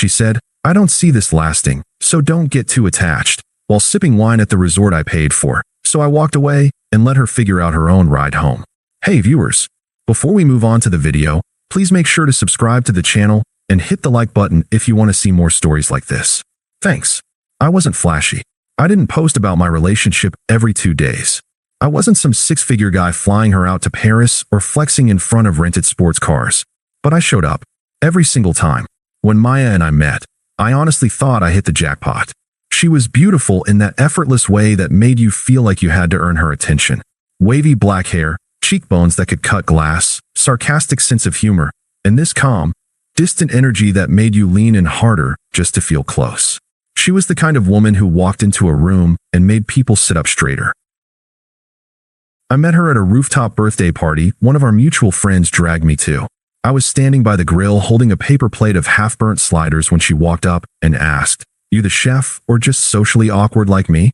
she said. I don't see this lasting, so don't get too attached. While sipping wine at the resort I paid for, so I walked away and let her figure out her own ride home. Hey viewers, before we move on to the video, please make sure to subscribe to the channel and hit the like button if you want to see more stories like this. Thanks. I wasn't flashy. I didn't post about my relationship every 2 days. I wasn't some six-figure guy flying her out to Paris or flexing in front of rented sports cars. But I showed up. Every single time. When Maya and I met, I honestly thought I hit the jackpot. She was beautiful in that effortless way that made you feel like you had to earn her attention. Wavy black hair, cheekbones that could cut glass, sarcastic sense of humor, and this calm, distant energy that made you lean in harder just to feel close. She was the kind of woman who walked into a room and made people sit up straighter. I met her at a rooftop birthday party one of our mutual friends dragged me to. I was standing by the grill holding a paper plate of half-burnt sliders when she walked up and asked, "You the chef or just socially awkward like me?"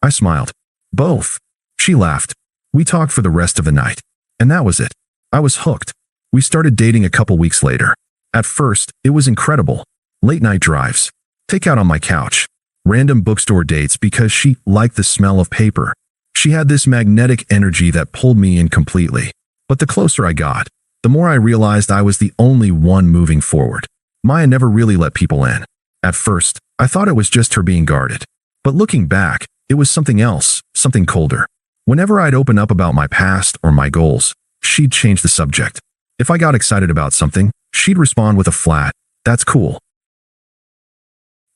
I smiled. "Both." She laughed. We talked for the rest of the night. And that was it. I was hooked. We started dating a couple weeks later. At first, it was incredible. Late-night drives. Takeout on my couch. Random bookstore dates because she liked the smell of paper. She had this magnetic energy that pulled me in completely. But the closer I got, the more I realized I was the only one moving forward. Maya never really let people in. At first, I thought it was just her being guarded. But looking back, it was something else, something colder. Whenever I'd open up about my past or my goals, she'd change the subject. If I got excited about something, she'd respond with a flat, "That's cool."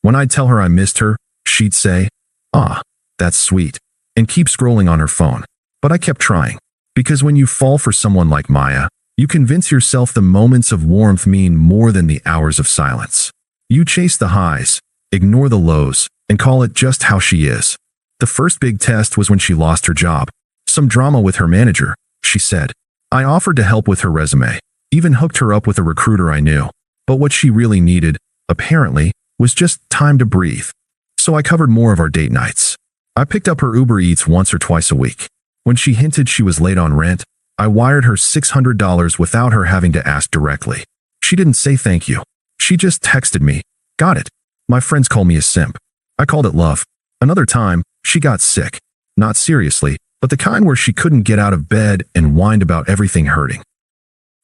When I'd tell her I missed her, she'd say, "Ah, that's sweet," and keep scrolling on her phone. But I kept trying. Because when you fall for someone like Maya, you convince yourself the moments of warmth mean more than the hours of silence. You chase the highs, ignore the lows, and call it just how she is. The first big test was when she lost her job. Some drama with her manager, she said. I offered to help with her resume, even hooked her up with a recruiter I knew. But what she really needed, apparently, was just time to breathe. So I covered more of our date nights. I picked up her Uber Eats once or twice a week. When she hinted she was late on rent, I wired her $600 without her having to ask directly. She didn't say thank you. She just texted me, "Got it." My friends call me a simp. I called it love. Another time, she got sick. Not seriously, but the kind where she couldn't get out of bed and whined about everything hurting.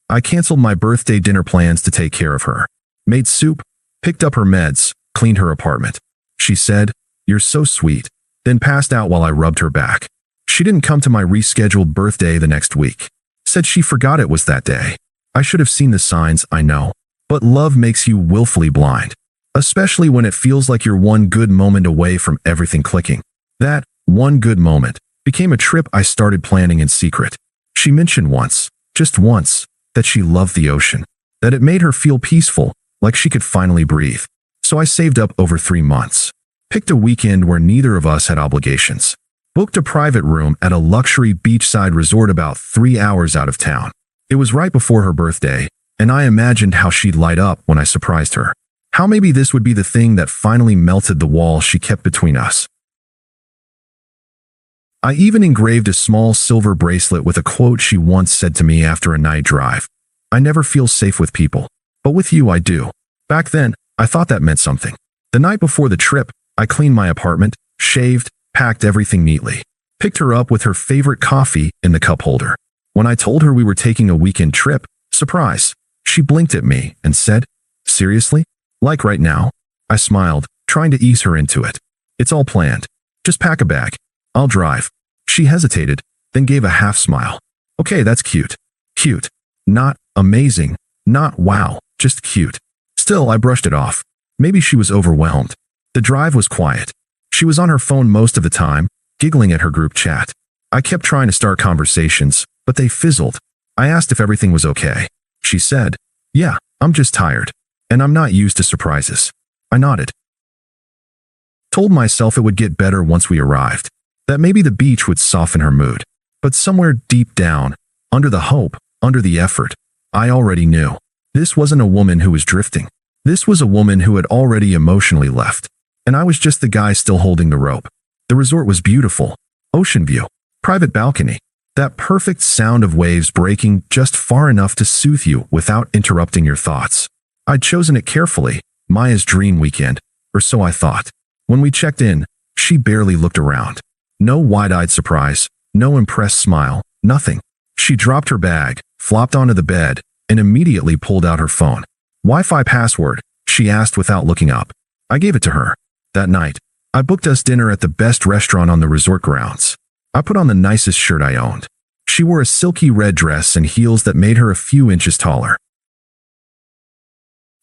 I canceled my birthday dinner plans to take care of her. Made soup, picked up her meds, cleaned her apartment. She said, "You're so sweet," then passed out while I rubbed her back. She didn't come to my rescheduled birthday the next week. Said she forgot it was that day. I should have seen the signs, I know. But love makes you willfully blind. Especially when it feels like you're one good moment away from everything clicking. That one good moment became a trip I started planning in secret. She mentioned once, just once, that she loved the ocean. That it made her feel peaceful, like she could finally breathe. So I saved up over 3 months. Picked a weekend where neither of us had obligations. Booked a private room at a luxury beachside resort about 3 hours out of town. It was right before her birthday, and I imagined how she'd light up when I surprised her. How maybe this would be the thing that finally melted the wall she kept between us. I even engraved a small silver bracelet with a quote she once said to me after a night drive. "I never feel safe with people, but with you I do." Back then, I thought that meant something. The night before the trip, I cleaned my apartment, shaved, packed everything neatly. Picked her up with her favorite coffee in the cup holder. When I told her we were taking a weekend trip, surprise, she blinked at me and said, "Seriously? Like right now?" I smiled, trying to ease her into it. "It's all planned. Just pack a bag. I'll drive." She hesitated, then gave a half smile. "Okay, that's cute." Cute. Not amazing. Not wow, just cute. Still, I brushed it off. Maybe she was overwhelmed. The drive was quiet. She was on her phone most of the time, giggling at her group chat. I kept trying to start conversations, but they fizzled. I asked if everything was okay. She said, "Yeah, I'm just tired. And I'm not used to surprises." I nodded. Told myself it would get better once we arrived. That maybe the beach would soften her mood. But somewhere deep down, under the hope, under the effort, I already knew. This wasn't a woman who was drifting. This was a woman who had already emotionally left. And I was just the guy still holding the rope. The resort was beautiful. Ocean view. Private balcony. That perfect sound of waves breaking just far enough to soothe you without interrupting your thoughts. I'd chosen it carefully, Maya's dream weekend, or so I thought. When we checked in, she barely looked around. No wide-eyed surprise, no impressed smile, nothing. She dropped her bag, flopped onto the bed, and immediately pulled out her phone. Wi-Fi password, she asked without looking up. I gave it to her. That night, I booked us dinner at the best restaurant on the resort grounds. I put on the nicest shirt I owned. She wore a silky red dress and heels that made her a few inches taller.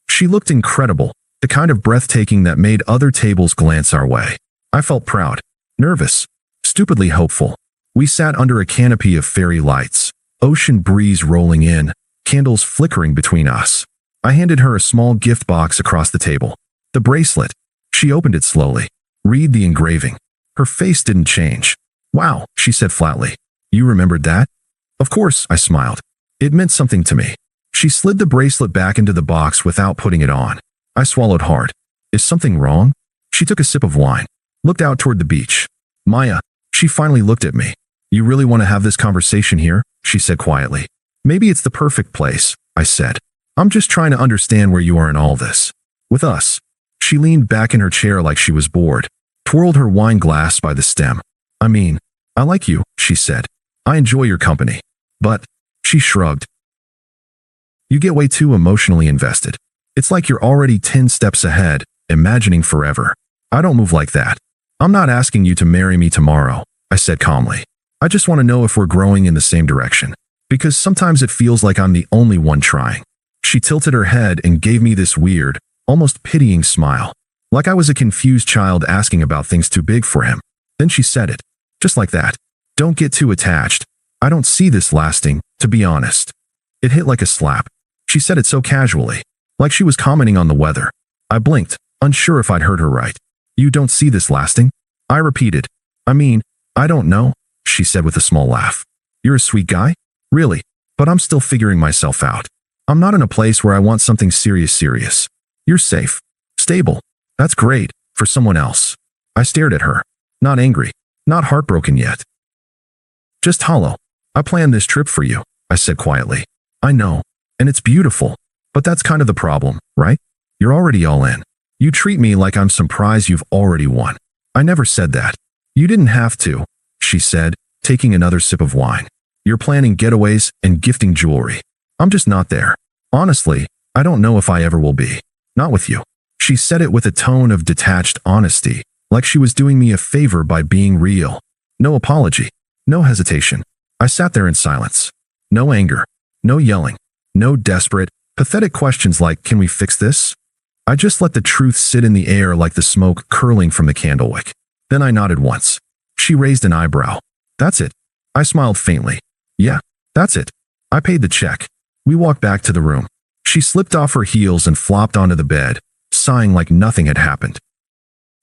She looked incredible, the kind of breathtaking that made other tables glance our way. I felt proud, nervous, stupidly hopeful. We sat under a canopy of fairy lights, ocean breeze rolling in, candles flickering between us. I handed her a small gift box across the table. The bracelet. She opened it slowly. Read the engraving. Her face didn't change. Wow, she said flatly. You remembered that? Of course, I smiled. It meant something to me. She slid the bracelet back into the box without putting it on. I swallowed hard. Is something wrong? She took a sip of wine, looked out toward the beach. Maya, she finally looked at me. You really want to have this conversation here? She said quietly. Maybe it's the perfect place, I said. I'm just trying to understand where you are in all this. With us. She leaned back in her chair like she was bored, twirled her wine glass by the stem. I mean, I like you, she said. I enjoy your company. But, she shrugged. You get way too emotionally invested. It's like you're already 10 steps ahead, imagining forever. I don't move like that. I'm not asking you to marry me tomorrow, I said calmly. I just want to know if we're growing in the same direction. Because sometimes it feels like I'm the only one trying. She tilted her head and gave me this weird, almost pitying smile. Like I was a confused child asking about things too big for him. Then she said it. Just like that. Don't get too attached. I don't see this lasting, to be honest. It hit like a slap. She said it so casually, like she was commenting on the weather. I blinked, unsure if I'd heard her right. You don't see this lasting? I repeated. I mean, I don't know, she said with a small laugh. You're a sweet guy? Really? But I'm still figuring myself out. I'm not in a place where I want something serious. You're safe. Stable. That's great, for someone else. I stared at her. Not angry. Not heartbroken yet. Just hollow. I planned this trip for you, I said quietly. I know. And it's beautiful. But that's kind of the problem, right? You're already all in. You treat me like I'm some prize you've already won. I never said that. You didn't have to, she said, taking another sip of wine. You're planning getaways and gifting jewelry. I'm just not there. Honestly, I don't know if I ever will be. Not with you. She said it with a tone of detached honesty, like she was doing me a favor by being real. No apology. No hesitation. I sat there in silence. No anger. No yelling. No desperate, pathetic questions like, can we fix this? I just let the truth sit in the air like the smoke curling from the candlewick. Then I nodded once. She raised an eyebrow. That's it. I smiled faintly. Yeah, that's it. I paid the check. We walked back to the room. She slipped off her heels and flopped onto the bed, sighing like nothing had happened.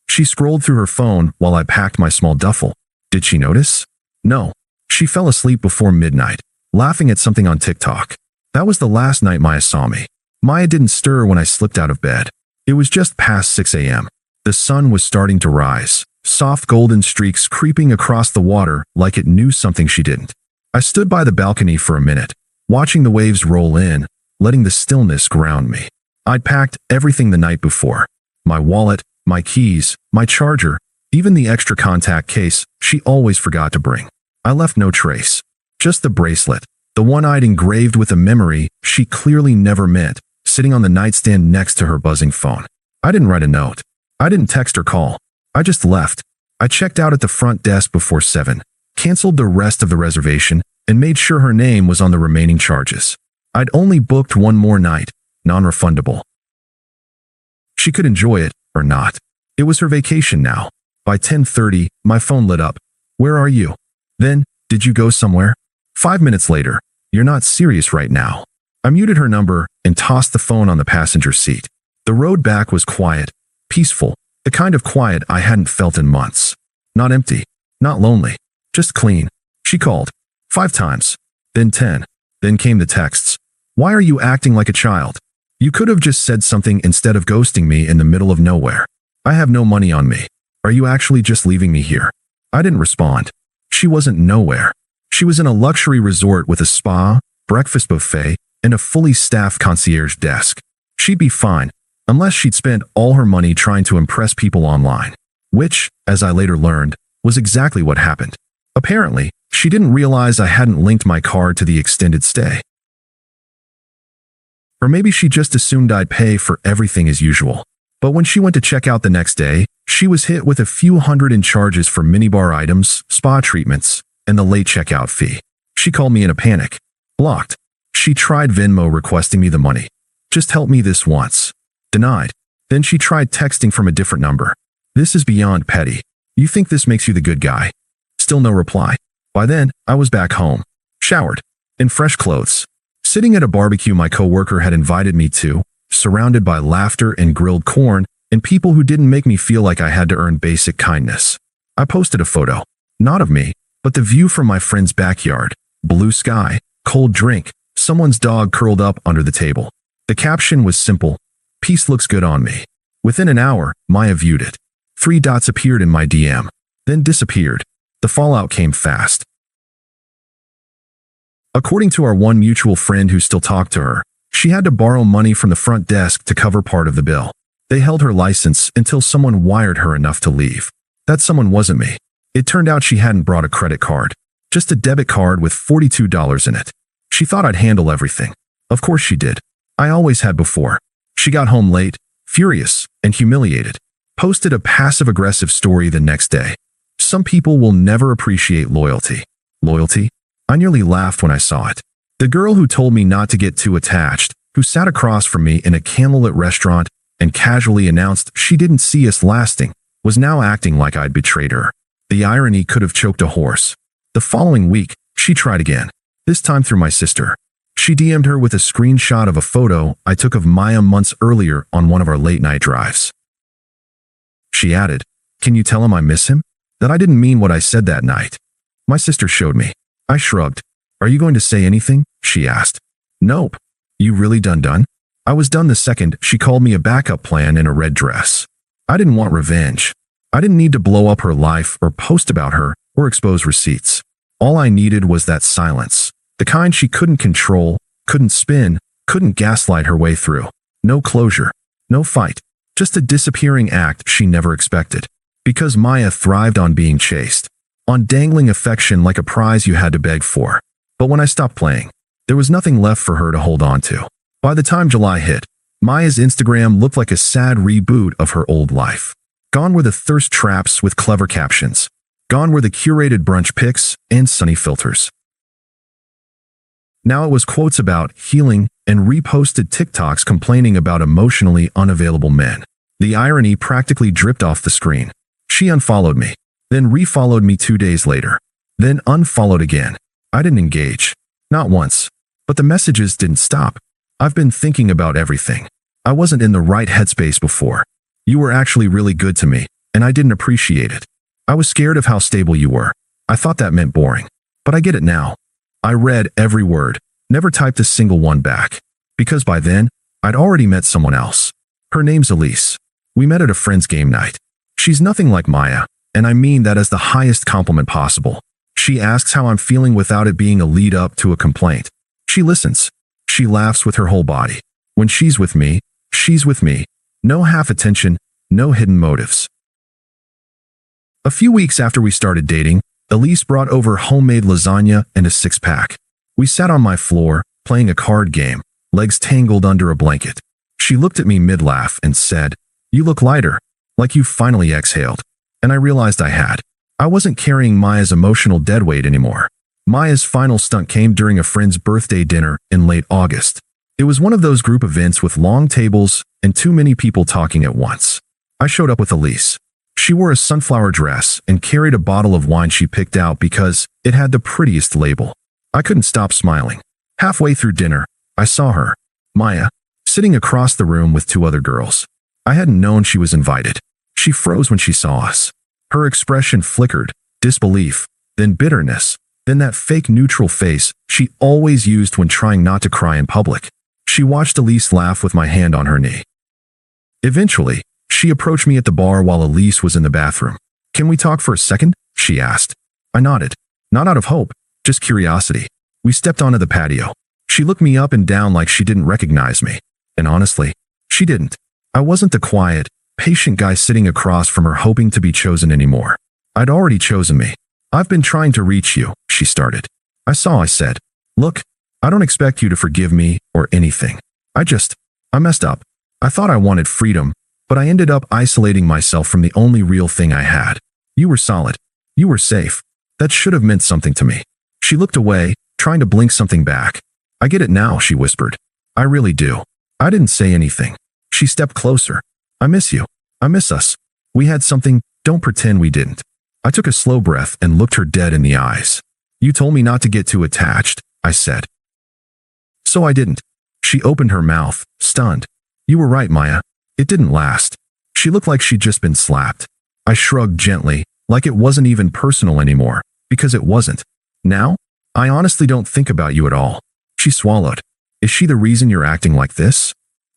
She scrolled through her phone while I packed my small duffel. Did she notice? No. She fell asleep before midnight, laughing at something on TikTok. That was the last night Maya saw me. Maya didn't stir when I slipped out of bed. It was just past 6 a.m. The sun was starting to rise, soft golden streaks creeping across the water like it knew something she didn't. I stood by the balcony for a minute, watching the waves roll in, letting the stillness ground me. I'd packed everything the night before. My wallet, my keys, my charger, even the extra contact case she always forgot to bring. I left no trace. Just the bracelet, the one I'd engraved with a memory she clearly never meant, sitting on the nightstand next to her buzzing phone. I didn't write a note. I didn't text or call. I just left. I checked out at the front desk before 7, canceled the rest of the reservation, and made sure her name was on the remaining charges. I'd only booked one more night, non-refundable. She could enjoy it, or not. It was her vacation now. By 10:30, my phone lit up. Where are you? Then, did you go somewhere? 5 minutes later, you're not serious right now. I muted her number and tossed the phone on the passenger seat. The road back was quiet, peaceful, the kind of quiet I hadn't felt in months. Not empty, not lonely, just clean. She called. 5 times. Then 10. Then came the texts. Why are you acting like a child? You could have just said something instead of ghosting me in the middle of nowhere. I have no money on me. Are you actually just leaving me here? I didn't respond. She wasn't nowhere. She was in a luxury resort with a spa, breakfast buffet, and a fully staffed concierge desk. She'd be fine, unless she'd spent all her money trying to impress people online, which, as I later learned, was exactly what happened. Apparently, she didn't realize I hadn't linked my card to the extended stay. Or maybe she just assumed I'd pay for everything as usual. But when she went to check out the next day, she was hit with a few hundred in charges for minibar items, spa treatments, and the late checkout fee. She called me in a panic. Blocked. She tried Venmo requesting me the money. Just help me this once. Denied. Then she tried texting from a different number. This is beyond petty. You think this makes you the good guy? Still no reply. By then, I was back home, showered, in fresh clothes, sitting at a barbecue my coworker had invited me to, surrounded by laughter and grilled corn and people who didn't make me feel like I had to earn basic kindness. I posted a photo, not of me, but the view from my friend's backyard, blue sky, cold drink, someone's dog curled up under the table. The caption was simple, "Peace looks good on me." Within an hour, Maya viewed it. 3 dots appeared in my DM, then disappeared. The fallout came fast. According to our one mutual friend who still talked to her, she had to borrow money from the front desk to cover part of the bill. They held her license until someone wired her enough to leave. That someone wasn't me. It turned out she hadn't brought a credit card, just a debit card with $42 in it. She thought I'd handle everything. Of course she did. I always had before. She got home late, furious, and humiliated. Posted a passive-aggressive story the next day. Some people will never appreciate loyalty. Loyalty? I nearly laughed when I saw it. The girl who told me not to get too attached, who sat across from me in a candlelit restaurant and casually announced she didn't see us lasting, was now acting like I'd betrayed her. The irony could have choked a horse. The following week, she tried again, this time through my sister. She DM'd her with a screenshot of a photo I took of Maya months earlier on one of our late-night drives. She added, "Can you tell him I miss him? That I didn't mean what I said that night." My sister showed me. I shrugged. "Are you going to say anything?" she asked. "Nope." "You really done?" I was done the second she called me a backup plan in a red dress. I didn't want revenge. I didn't need to blow up her life or post about her or expose receipts. All I needed was that silence, the kind she couldn't control, couldn't spin, couldn't gaslight her way through. No closure, no fight, just a disappearing act she never expected. Because Maya thrived on being chased, on dangling affection like a prize you had to beg for. But when I stopped playing, there was nothing left for her to hold on to. By the time July hit, Maya's Instagram looked like a sad reboot of her old life. Gone were the thirst traps with clever captions. Gone were the curated brunch pics and sunny filters. Now it was quotes about healing and reposted TikToks complaining about emotionally unavailable men. The irony practically dripped off the screen. She unfollowed me, then refollowed me 2 days later, then unfollowed again. I didn't engage. Not once. But the messages didn't stop. "I've been thinking about everything. I wasn't in the right headspace before. You were actually really good to me, and I didn't appreciate it. I was scared of how stable you were. I thought that meant boring. But I get it now." I read every word, never typed a single one back. Because by then, I'd already met someone else. Her name's Elise. We met at a friend's game night. She's nothing like Maya, and I mean that as the highest compliment possible. She asks how I'm feeling without it being a lead-up to a complaint. She listens. She laughs with her whole body. When she's with me, she's with me. No half-attention, no hidden motives. A few weeks after we started dating, Elise brought over homemade lasagna and a 6-pack. We sat on my floor, playing a card game, legs tangled under a blanket. She looked at me mid-laugh and said, "You look lighter, like you finally exhaled." And I realized I had. I wasn't carrying Maya's emotional deadweight anymore. Maya's final stunt came during a friend's birthday dinner in late August. It was one of those group events with long tables and too many people talking at once. I showed up with Elise. She wore a sunflower dress and carried a bottle of wine she picked out because it had the prettiest label. I couldn't stop smiling. Halfway through dinner, I saw her, Maya, sitting across the room with 2 other girls. I hadn't known she was invited. She froze when she saw us. Her expression flickered, disbelief, then bitterness, then that fake neutral face she always used when trying not to cry in public. She watched Elise laugh with my hand on her knee. Eventually, she approached me at the bar while Elise was in the bathroom. "Can we talk for a second?" she asked. I nodded, not out of hope, just curiosity. We stepped onto the patio. She looked me up and down like she didn't recognize me. And honestly, she didn't. I wasn't the quiet, patient guy sitting across from her hoping to be chosen anymore. I'd already chosen me. I've been trying to reach you, she started. I said. Look, I don't expect you to forgive me or anything. I messed up. I thought I wanted freedom, but I ended up isolating myself from the only real thing I had. You were solid. You were safe. That should have meant something to me. She looked away, trying to blink something back. I get it now, she whispered. I really do. I didn't say anything. She stepped closer. I miss you. I miss us. We had something, don't pretend we didn't. I took a slow breath and looked her dead in the eyes. You told me not to get too attached, I said. So I didn't. She opened her mouth, stunned. You were right, Maya. It didn't last. She looked like she'd just been slapped. I shrugged gently, like it wasn't even personal anymore, because it wasn't. Now, I honestly don't think about you at all. She swallowed. Is she the reason you're acting like this?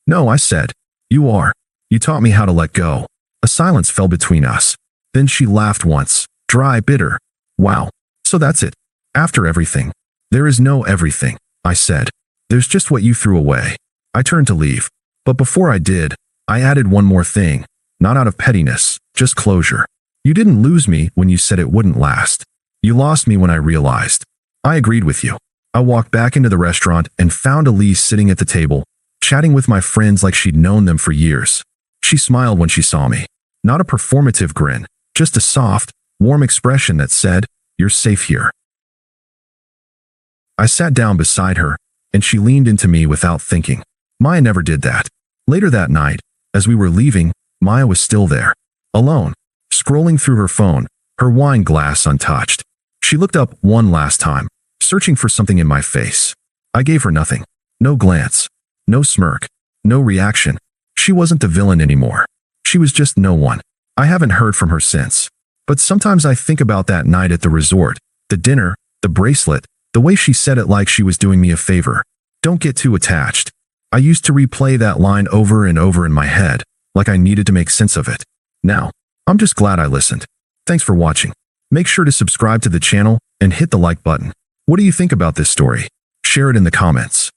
No, I said. You are. You taught me how to let go. A silence fell between us. Then she laughed once, dry, bitter. Wow. So that's it. After everything. There is no everything, I said. There's just what you threw away. I turned to leave. But before I did, I added one more thing. Not out of pettiness, just closure. You didn't lose me when you said it wouldn't last. You lost me when I realized. I agreed with you. I walked back into the restaurant and found Elise sitting at the table, chatting with my friends like she'd known them for years. She smiled when she saw me. Not a performative grin, just a soft, warm expression that said, "You're safe here." I sat down beside her, and she leaned into me without thinking. Maya never did that. Later that night, as we were leaving, Maya was still there, alone, scrolling through her phone, her wine glass untouched. She looked up one last time, searching for something in my face. I gave her nothing. No glance. No smirk. No reaction. She wasn't the villain anymore. She was just no one. I haven't heard from her since. But sometimes I think about that night at the resort, the dinner, the bracelet, the way she said it like she was doing me a favor. Don't get too attached. I used to replay that line over and over in my head, like I needed to make sense of it. Now, I'm just glad I listened. Thanks for watching. Make sure to subscribe to the channel and hit the like button. What do you think about this story? Share it in the comments.